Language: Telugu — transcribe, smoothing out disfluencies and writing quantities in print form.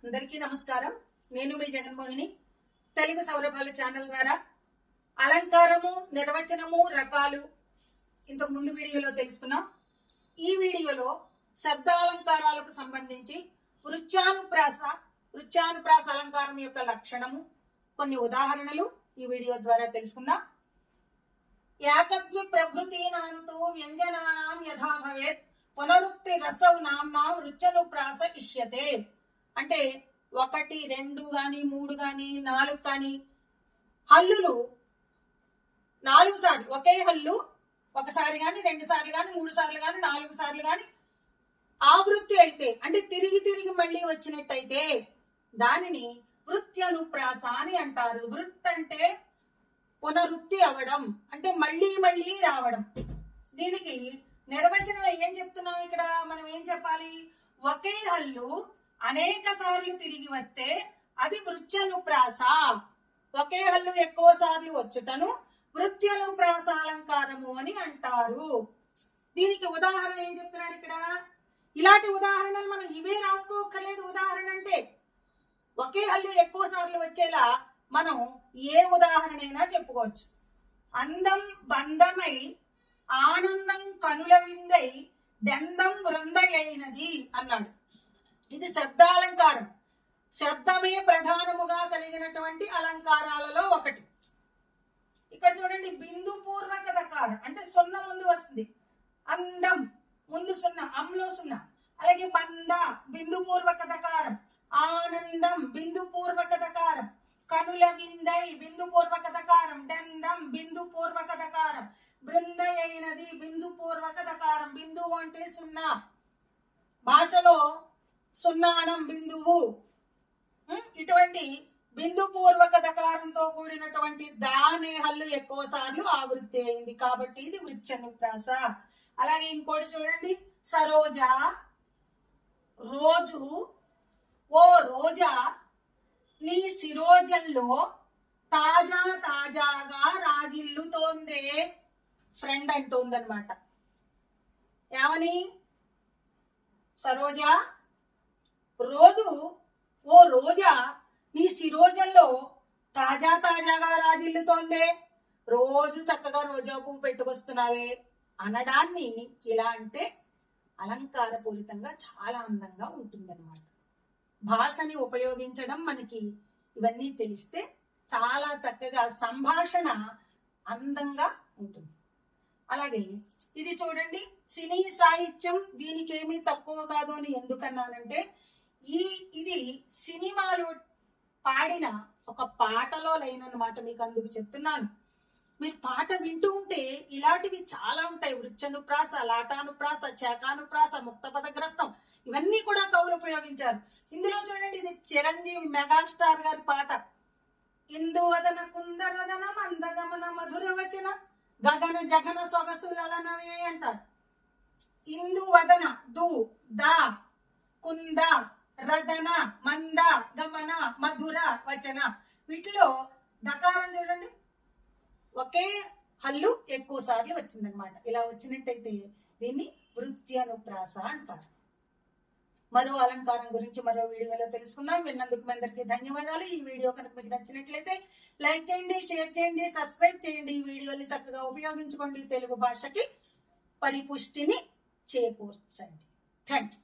అందరికీ నమస్కారం. నేను మీ జగన్మోహిని. తెలుగు సౌరభాల ఛానల్ ద్వారా అలంకారము, నిర్వచనము, రకాలు ఇంతకు ముందు వీడియోలో తెలుసుకున్నాం. ఈ వీడియోలో శబ్దాలంకారాలకు సంబంధించి వృత్యానుప్రాస అలంకారం యొక్క లక్షణము, కొన్ని ఉదాహరణలు ఈ వీడియో ద్వారా తెలుసుకుందాం. ఏకద్వి ప్రభృతీనాంతు వ్యంజనానాం యథా భవేత్ పునరుక్తి రసౌ నామ్నా వృత్యనుప్రాస ఇష్యతే. అంటే 1, 2 గాని 3 గాని 4 గాని హల్లులు 4 సార్లు, ఒకే హల్లు ఒకసారి గాని 2 సార్లు గాని 3 సార్లు గాని 4 సార్లు గాని ఆవృత్తి అయితే, అంటే తిరిగి తిరిగి మళ్ళీ వచ్చినట్టయితే దానిని వృత్యనుప్రాస అని అంటారు. వృత్ అంటే పునరుక్తి అవడం, అంటే మళ్ళీ మళ్ళీ రావడం. దీనికి నిర్వచనం ఏం చెప్తున్నాం? ఇక్కడ మనం ఏం చెప్పాలి? ఒకే హల్లు అనేక సార్లు తిరిగి వస్తే అది వృత్యనుప్రాస. ఒకే హల్లు ఎక్కువ సార్లు వచ్చుటను వృత్యనుప్రాస అలంకారము అని అంటారు. దీనికి ఉదాహరణ ఏం చెప్తున్నాడు ఇక్కడ? ఇలాంటి ఉదాహరణలు మనం ఇవే రాసుకోకర్లేదు. ఉదాహరణ అంటే ఒకే హల్లు ఎక్కువ సార్లు వచ్చేలా మనం ఏ ఉదాహరణైనా చెప్పుకోవచ్చు. అందం బంధమై ఆనందం కనుల విందై దందం వృందయైనది అన్నాడు. ఇది శబ్దాలంకారం. శబ్దమే ప్రధానముగా కలిగినటువంటి అలంకారాలలో ఒకటి. ఇక్కడ చూడండి, బిందు పూర్వక దకారం అంటే సున్న ముందు వస్తుంది. అందం ముందు సున్న, అంలో సున్న. అలాగే బంద బిందు పూర్వక దకారం, ఆనందం బిందు పూర్వక దకారం, కనుల విందై బిందు పూర్వక దకారం, దందం బిందు పూర్వక దకారం, బృందయైనది బిందు పూర్వక దకారం. బిందువు అంటే సున్నా. భాషలో సున్నానం బిందువు. ఇటువంటి బిందు పూర్వక దకారంతో కూడినటువంటి దానే హల్లు ఎక్కువ సార్లు ఆవృత్తి అయింది కాబట్టి ఇది వృత్యనుప్రాస. అలాగే ఇంకోటి చూడండి, సరోజ రోజు, ఓ రోజా నీ శిరోజంలో తాజా తాజాగా రాజిల్లుతోందే. ఫ్రెండ్ అంటోందనమాట. ఏమని? సరోజా రోజు, ఓ రోజా నీ శిరోజంలో తాజా తాజాగా రాజిల్లుతోందే. రోజు చక్కగా రోజా పువ్వు పెట్టుకొస్తున్నావే అనడాన్ని ఇలా అంటే అలంకారపూరితంగా చాలా అందంగా ఉంటుందన్నమాట. భాషని ఉపయోగించడం మనకి ఇవన్నీ తెలిస్తే చాలా చక్కగా సంభాషణ అందంగా ఉంటుంది. అలాగే ఇది చూడండి, సినీ సాహిత్యం దీనికేమీ తక్కువ కాదు అని ఎందుకన్నానంటే ఇది సినిమాలో పాడిన ఒక పాటలో లైన్ అన్నమాట. మీకు అందుకు చెప్తున్నాను. మీరు పాట వింటూ ఉంటే ఇలాంటివి చాలా ఉంటాయి. వృత్యనుప్రాస, లాటానుప్రాస, చేకానుప్రాస, ముక్తపదగ్రస్తం ఇవన్నీ కూడా కవులు ఉపయోగించారు. ఇందులో చూడండి, ఇది చిరంజీవి మెగాస్టార్ గారి పాట. ఇందువదన కుందరదన మందగమన మధుర వచన గగన జగన సొగసులనవే అంటారు. ఇందువదన దు దా కుంద రదన మంద గమన మధుర వచన. వీటిలో దకారం చూడండి, ఒకే హల్లు ఎక్కువ సార్లు వచ్చిందనమాట. ఇలా వచ్చినట్టయితే దీన్ని వృత్యనుప్రాస అంటారు. మరో అలంకారం గురించి మరో వీడియోలో తెలుసుకుందాం. విన్నందుకు మీ అందరికీ ధన్యవాదాలు. ఈ వీడియో కనుక మీకు నచ్చినట్లయితే లైక్ చేయండి, షేర్ చేయండి, సబ్స్క్రైబ్ చేయండి. ఈ వీడియోని చక్కగా ఉపయోగించుకోండి. తెలుగు భాషకి పరిపుష్టిని చేకూర్చండి. Thank you.